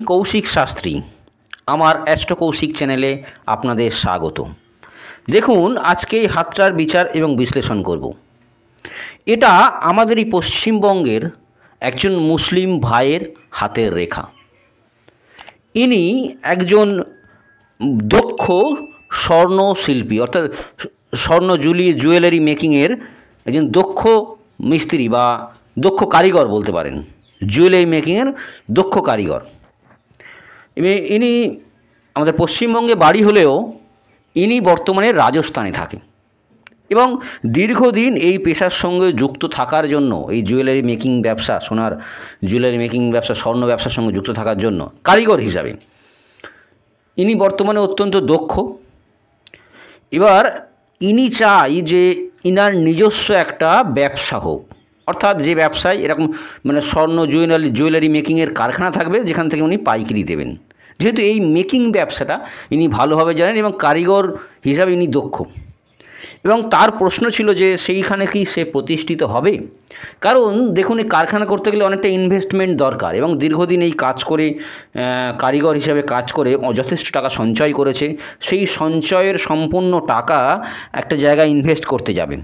কৌশিক শাস্ত্রী, আমার অ্যাস্ট্রো কৌশিক চ্যানেলে আপনাদের স্বাগত। দেখুন, আজকে এই হাতটার বিচার এবং বিশ্লেষণ করব। এটা আমাদের এই পশ্চিমবঙ্গের একজন মুসলিম ভাইয়ের হাতের রেখা। ইনি একজন দক্ষ স্বর্ণশিল্পী, অর্থাৎ স্বর্ণ জুয়েলারি মেকিংয়ের একজন দক্ষ মিস্ত্রি বা দক্ষ কারিগর বলতে পারেন। জুয়েলারি মেকিংয়ের দক্ষ কারিগর। ইনি আমাদের পশ্চিমবঙ্গে বাড়ি হলেও ইনি বর্তমানে রাজস্থানে থাকেন এবং দীর্ঘদিন এই পেশার সঙ্গে যুক্ত থাকার জন্য, এই জুয়েলারি মেকিং ব্যবসা, সোনার জুয়েলারি মেকিং ব্যবসা, স্বর্ণ ব্যবসার সঙ্গে যুক্ত থাকার জন্য কারিগর হিসাবে ইনি বর্তমানে অত্যন্ত দক্ষ। এবার ইনি চাই যে ইনার নিজস্ব একটা ব্যবসা হোক, অর্থাৎ যে ব্যবসায় এরকম স্বর্ণ জুয়েলারি মেকিংয়ের কারখানা থাকবে, যেখান থেকে উনি পাইকারি দেবেন। যেহেতু এই মেকিং ব্যবসাটা ইনি ভালোভাবে জানেন এবং কারিগর হিসাবে ইনি দক্ষ, এবং তার প্রশ্ন ছিল যে সেইখানে কি সে প্রতিষ্ঠিত হবে। কারণ দেখুন, এই কারখানা করতে গেলে অনেকটা ইনভেস্টমেন্ট দরকার, এবং দীর্ঘদিন এই কাজ করে কারিগর হিসাবে কাজ করে যথেষ্ট টাকা সঞ্চয় করেছে। সেই সঞ্চয়ের সম্পূর্ণ টাকা একটা জায়গায় ইনভেস্ট করতে যাবে,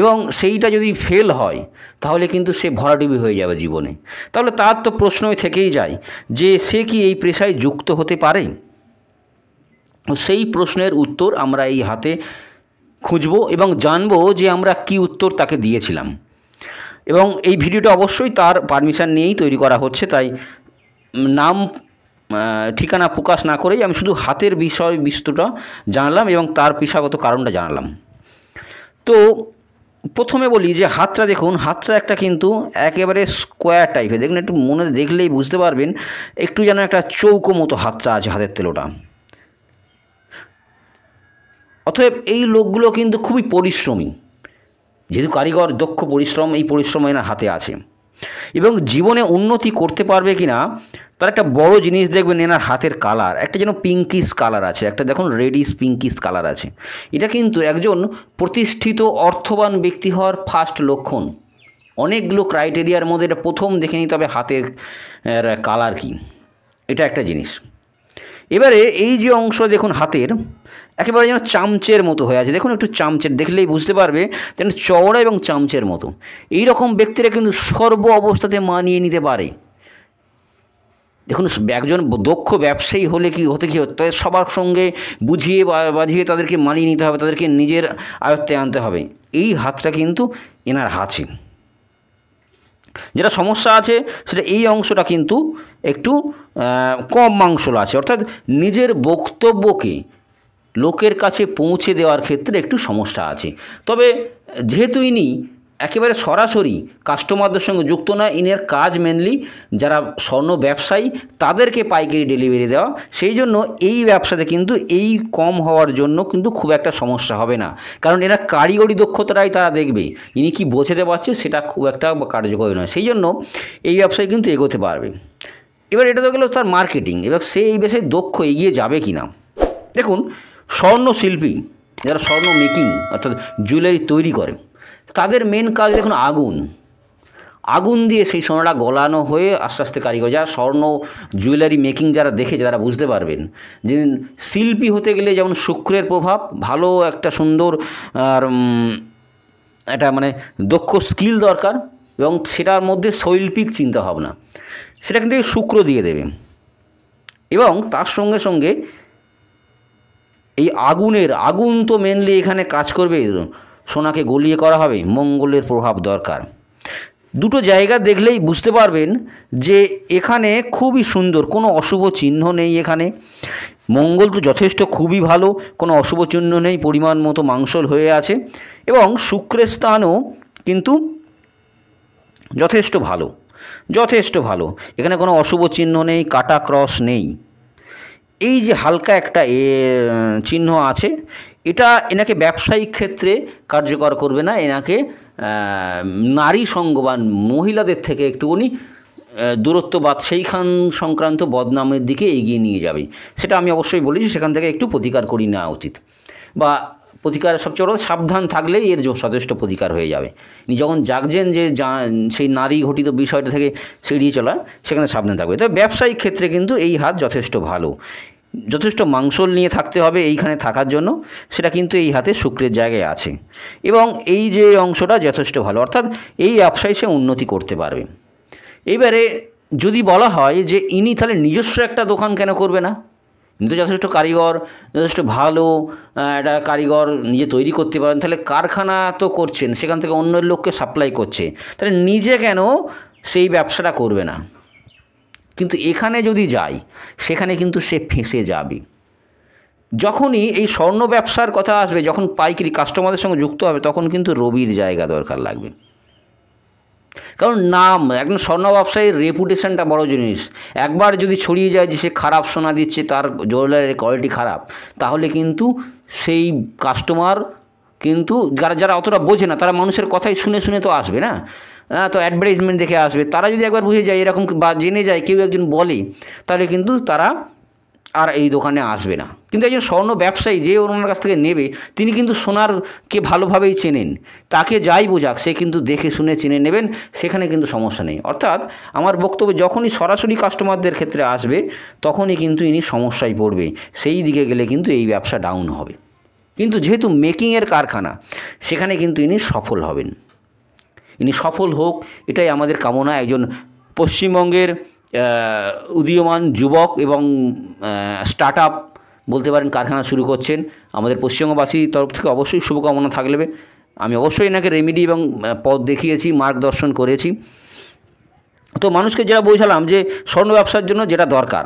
এবং সেইটা যদি ফেল হয় তাহলে কিন্তু সে ভরাডুবি হয়ে যাবে জীবনে। তাহলে তার তো প্রশ্নই থেকেই যায় যে সে কি এই পেশায় যুক্ত হতে পারে। সেই প্রশ্নের উত্তর আমরা এই হাতে খুঁজব এবং জানব যে আমরা কি উত্তর তাকে দিয়েছিলাম। এবং এই ভিডিওটা অবশ্যই তার পারমিশন নিয়েই তৈরি করা হচ্ছে, তাই নাম ঠিকানা প্রকাশ না করেই আমি শুধু হাতের বিষয়টা জানালাম এবং তার পেশাগত কারণটা জানালাম। তো প্রথমে বলি যে হাতটা দেখুন, হাতটা একটা কিন্তু একেবারে স্কোয়ার টাইপের। দেখুন, একটু মনে দেখলেই বুঝতে পারবেন একটু যেন একটা চৌকো মতো হাতটা আছে, হাতের তেলোটা। অতএব এই লোকগুলো কিন্তু খুবই পরিশ্রমী, যেহেতু কারিগর দক্ষ, এই পরিশ্রম এনার হাতে আছে। এবং জীবনে উন্নতি করতে পারবে কিনা তার একটা বড় জিনিস দেখবেন, এনার হাতের কালার একটা যেন পিঙ্কিশ কালার আছে, একটা দেখুন রেডিশ পিঙ্কিশ কালার আছে। এটা কিন্তু একজন প্রতিষ্ঠিত অর্থবান ব্যক্তি হওয়ার ফার্স্ট লক্ষণ। অনেকগুলো ক্রাইটেরিয়ার মধ্যে এটা প্রথম দেখে নিতে হবে হাতের কালার কি, এটা একটা জিনিস। এবারে এই যে অংশ দেখুন হাতের, একেবারে যেন চামচের মতো হয়ে আছে। দেখুন, একটু চামচের দেখলেই বুঝতে পারবে যেন চওড়া এবং চামচের মতো। এই রকম ব্যক্তিরা কিন্তু সর্ব অবস্থাতে মানিয়ে নিতে পারে। দেখুন, একজন দক্ষ ব্যবসায়ী হলে কি হতে তাদের সবার সঙ্গে বুঝিয়ে বাঝিয়ে তাদেরকে মানিয়ে নিতে হবে, তাদেরকে নিজের আয়ত্তে আনতে হবে। এই হাতটা কিন্তু এনার আছে। যেটা সমস্যা আছে সেটা এই অংশটা কিন্তু একটু কম মাংসল আছে, অর্থাৎ নিজের বক্তব্যকে লোকের কাছে পৌঁছে দেওয়ার ক্ষেত্রে একটু সমস্যা আছে। তবে যেহেতু ইনি একেবারে সরাসরি কাস্টমারদের সঙ্গে যুক্ত না, ইনের কাজ মেনলি যারা স্বর্ণ ব্যবসায়ী তাদেরকে পাইকারি ডেলিভারি দেওয়া, সেই জন্য এই ব্যবসাতে কিন্তু এই কম হওয়ার জন্য কিন্তু খুব একটা সমস্যা হবে না। কারণ এরা কারিগরি দক্ষতাটাই তারা দেখবে, ইনি কি বোঝাতে পারছে সেটা খুব একটা কার্যকরী নয়, সেই জন্য এই ব্যবসায় কিন্তু এগোতে পারবে। এবার এটা তো গেল তার মার্কেটিং। এবার সে এই বিষয়ে দক্ষ এগিয়ে যাবে কি না। দেখুন, স্বর্ণ শিল্পী যারা স্বর্ণ মেকিং অর্থাৎ জুয়েলারি তৈরি করে, তাদের মেন কাজ দেখুন আগুন দিয়ে সেই সোনাটা গলানো হয়ে আস্তে আস্তে কারিগর, যারা স্বর্ণ জুয়েলারি মেকিং যারা দেখেছে তারা বুঝতে পারবেন যে শিল্পী হতে গেলে যেমন শুক্রের প্রভাব, ভালো একটা সুন্দর আর একটা দক্ষ স্কিল দরকার, এবং সেটার মধ্যে শৈল্পিক চিন্তাভাবনা, সেটা কিন্তু শুক্র দিয়ে দেবে। এবং তার সঙ্গে সঙ্গে এই আগুন তো মেনলি এখানে কাজ করবে, সোনাকে গলিয়ে করা হবে, মঙ্গলের প্রভাব দরকার। দুটো জায়গা দেখলেই বুঝতে পারবেন যে এখানে খুবই সুন্দর, কোনো অশুভ চিহ্ন নেই। এখানে মঙ্গল তো যথেষ্ট খুবই ভালো, কোনো অশুভ চিহ্ন নেই, পরিমাণ মতো মাংসল হয়ে আছে, এবং শুক্রের স্থানও কিন্তু যথেষ্ট ভালো। এখানে কোনো অশুভ চিহ্ন নেই, কাটা ক্রস নেই। এই যে হালকা একটা চিহ্ন আছে, এটা এনাকে ব্যবসায়িক ক্ষেত্রে কার্যকর করবে না, এনাকে নারী সঙ্গবান মহিলাদের থেকে একটুখানি দূরত্ব বা সেইখান সংক্রান্ত বদনামের দিকে এগিয়ে নিয়ে যাবে। সেটা আমি অবশ্যই বলেছি, সেখান থেকে একটু প্রতিকার করিয়ে নেওয়া উচিত বা প্রতিকার সবচেয়ে বড় সাবধান থাকলেই এর যথেষ্ট প্রতিকার হয়ে যাবে। যখন জাগছেন যে সেই নারী ঘটিত বিষয়টা থেকে এড়িয়ে চলা, সেখানে সাবধান থাকবে। তবে ব্যবসায়িক ক্ষেত্রে কিন্তু এই হাত যথেষ্ট ভালো, যথেষ্ট মাংসল নিয়ে থাকতে হবে এইখানে থাকার জন্য, সেটা কিন্তু এই হাতে শুক্রের জায়গায় আছে এবং এই যে অংশটা যথেষ্ট ভালো, অর্থাৎ এই ব্যবসায় সে উন্নতি করতে পারবে। এইবারে যদি বলা হয় যে ইনি তাহলে নিজস্ব একটা দোকান কেন করবে না, ইনি তো যথেষ্ট কারিগর, যথেষ্ট ভালো একটা কারিগর নিজে তৈরি করতে পারেন, তাহলে কারখানা তো করছেন, সেখান থেকে অন্য লোককে সাপ্লাই করছে, তাহলে নিজে কেন সেই ব্যবসাটা করবে না? কিন্তু এখানে যদি যাই সেখানে কিন্তু সে ফেঁসে যাবে। যখনই এই স্বর্ণ ব্যবসার কথা আসবে, যখন পাইকারি কাস্টমারদের সঙ্গে যুক্ত হবে, তখন কিন্তু রবির জায়গা দরকার লাগবে। কারণ নাম, একজন স্বর্ণ ব্যবসায়ীর রেপুটেশনটা বড় জিনিস। একবার যদি ছড়িয়ে যায় যে সে খারাপ সোনা দিচ্ছে, তার জুয়েলারির কোয়ালিটি খারাপ, তাহলে কিন্তু সেই কাস্টমার কিন্তু যারা অতটা বোঝে না, তারা মানুষের কথাই শুনে শুনে তো আসবে না, তো অ্যাডভার্টাইজমেন্ট দেখে আসবে। তারা যদি একবার বুঝে যায় এরকম বা জেনে যায় কেউ একজন বলে, তাহলে কিন্তু তারা আর এই দোকানে আসবে না। কিন্তু একজন স্বর্ণ ব্যবসায়ী যে ওনার কাছ থেকে নেবে, তিনি কিন্তু সোনারকে ভালোভাবেই চেনেন, তাকে যাই বোঝাক সে কিন্তু দেখে শুনে চিনে নেবেন, সেখানে কিন্তু সমস্যা নেই। অর্থাৎ আমার বক্তব্য, যখনই সরাসরি কাস্টমারদের ক্ষেত্রে আসবে তখনই কিন্তু ইনি সমস্যায় পড়বে, সেই দিকে গেলে কিন্তু এই ব্যবসা ডাউন হবে। কিন্তু যেহেতু মেকিংয়ের কারখানা, সেখানে কিন্তু ইনি সফল হবেন। ইনি সফল হোক, এটাই আমাদের কামনা। একজন পশ্চিমবঙ্গের উদীয়মান যুবক এবং স্টার্ট আপ বলতে পারেন, কারখানা শুরু করছেন, আমাদের পশ্চিমবঙ্গবাসীর তরফ থেকে অবশ্যই শুভকামনা থাকবে। আমি অবশ্যই এনাকে রেমেডি এবং পথ দেখিয়েছি, মার্গদর্শন করেছি। তো মানুষকে যেটা বোঝালাম যে স্বর্ণ ব্যবসার জন্য যেটা দরকার।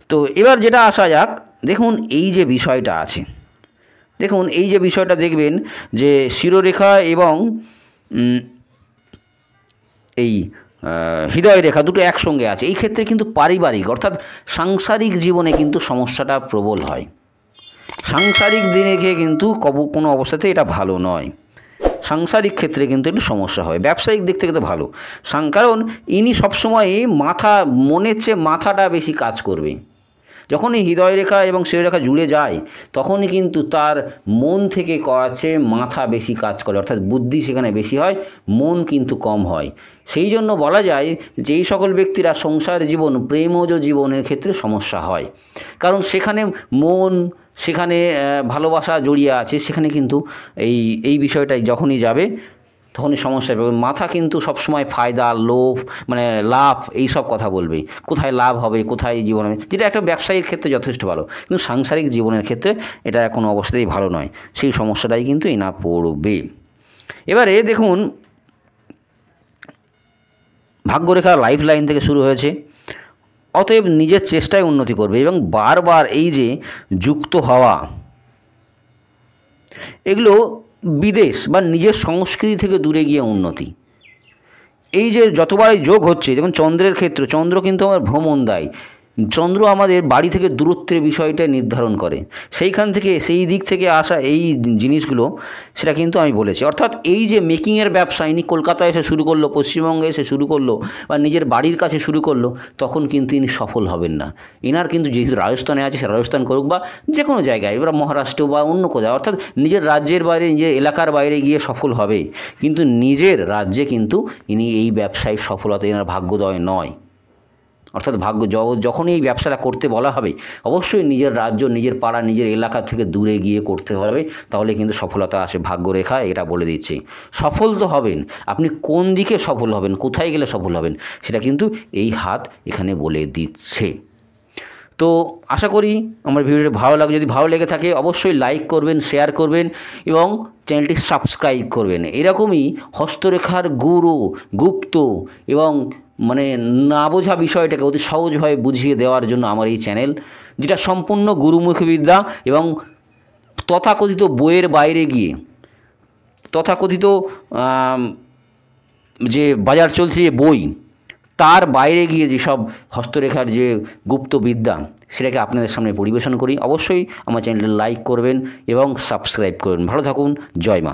তো এবার যেটা আসা যাক, দেখুন এই যে বিষয়টা আছে, দেখুন এই যে বিষয়টা দেখবেন যে শিরোরেখা এবং এই হৃদয় রেখা দুটো একসঙ্গে আছে। এই ক্ষেত্রে কিন্তু পারিবারিক অর্থাৎ সাংসারিক জীবনে কিন্তু সমস্যাটা প্রবল হয়। সাংসারিক দিনে কিন্তু কোনো অবস্থাতে এটা ভালো নয়। সাংসারিক ক্ষেত্রে কিন্তু একটু সমস্যা হয়, ব্যবসায়িক দিক থেকে তো ভালো। কারণ ইনি সবসময় মনের চেয়ে মাথাটা বেশি কাজ করবে। যখনই হৃদয় রেখা এবং শিরোরেখা জুড়ে যায়, তখনই কিন্তু তার মন থেকে কাছে মাথা বেশি কাজ করে, অর্থাৎ বুদ্ধি সেখানে বেশি হয়, মন কিন্তু কম হয়। সেই জন্য বলা যায় যে এই সকল ব্যক্তিরা সংসার জীবন, প্রেমজ জীবনের ক্ষেত্রে সমস্যা হয়। কারণ সেখানে মন, সেখানে ভালোবাসা জড়িয়ে আছে, সেখানে কিন্তু এই বিষয়টাই যখনই যাবে তখনই সমস্যা হবে। মাথা কিন্তু সবসময় ফায়দা, লোভ, লাভ, এই সব কথা বলবে, কোথায় লাভ হবে, কোথায় জীবন হবে, যেটা একটা ব্যবসায়ীর ক্ষেত্রে যথেষ্ট ভালো, কিন্তু সাংসারিক জীবনের ক্ষেত্রে এটা কোনো অবস্থাতেই ভালো নয়। সেই সমস্যাটাই কিন্তু এনা পড়বে। এবারে দেখুন, ভাগ্যরেখা লাইফ লাইন থেকে শুরু হয়েছে, অতএব নিজের চেষ্টায় উন্নতি করবে এবং বারবার এই যে যুক্ত হওয়া, এগুলো বিদেশ বা নিজের সংস্কৃতি থেকে দূরে গিয়ে উন্নতি, এই যে যতবারই যোগ হচ্ছে, যেমন চন্দ্রের ক্ষেত্র, চন্দ্র কিন্তু আমার ভ্রমণ দেয়। চন্দ্র আমাদের বাড়ি থেকে দূরত্বের বিষয়টা নির্ধারণ করে, সেই দিক থেকে আসা এই জিনিসগুলো, সেটা কিন্তু আমি বলেছি। অর্থাৎ এই যে মেকিংয়ের ব্যবসা ইনি কলকাতায় এসে শুরু করলো, পশ্চিমবঙ্গে এসে শুরু করলো, বা নিজের বাড়ির কাছে শুরু করলো, তখন কিন্তু ইনি সফল হবেন না। এনার কিন্তু যেহেতু রাজস্থানে আছে, সে রাজস্থান করুক বা যে কোনো জায়গায়, এবার মহারাষ্ট্র বা অন্য কোথাও, অর্থাৎ নিজের রাজ্যের বাইরে, নিজের এলাকার বাইরে গিয়ে সফল হবে, কিন্তু নিজের রাজ্যে কিন্তু ইনি এই ব্যবসায় সফলতা এনার ভাগ্যোদয় নয়। অর্থাৎ যখনই এই ব্যবসাটা করতে বলা হবে, অবশ্যই নিজের রাজ্য, নিজের পাড়া, নিজের এলাকা থেকে দূরে গিয়ে করতে হবে, তাহলে কিন্তু সফলতা আসে। ভাগ্যরেখা এটা বলে দিচ্ছে। সফল তো হবেন, আপনি কোন দিকে সফল হবেন, কোথায় গেলে সফল হবেন, সেটা কিন্তু এই হাত এখানে বলে দিচ্ছে। তো আশা করি আমার ভিডিওটি ভালো লাগে। যদি ভালো লেগে থাকে অবশ্যই লাইক করবেন, শেয়ার করবেন এবং চ্যানেলটি সাবস্ক্রাইব করবেন। এরকমই হস্তরেখার গুপ্ত এবং না বোঝা বিষয়টাকে অতি সহজভাবে বুঝিয়ে দেওয়ার জন্য আমার এই চ্যানেল, যেটা সম্পূর্ণ গুরুমুখী বিদ্যা এবং তথাকথিত বইয়ের বাইরে গিয়ে, তথাকথিত যে বাজার চলছে যে বই, তার বাইরে গিয়ে যেসব হস্তরেখার যে গুপ্ত বিদ্যা, সেটাকে আপনাদের সামনে পরিবেশন করি। অবশ্যই আমার চ্যানেলটি লাইক করবেন এবং সাবস্ক্রাইব করবেন। ভালো থাকুন। জয় মা।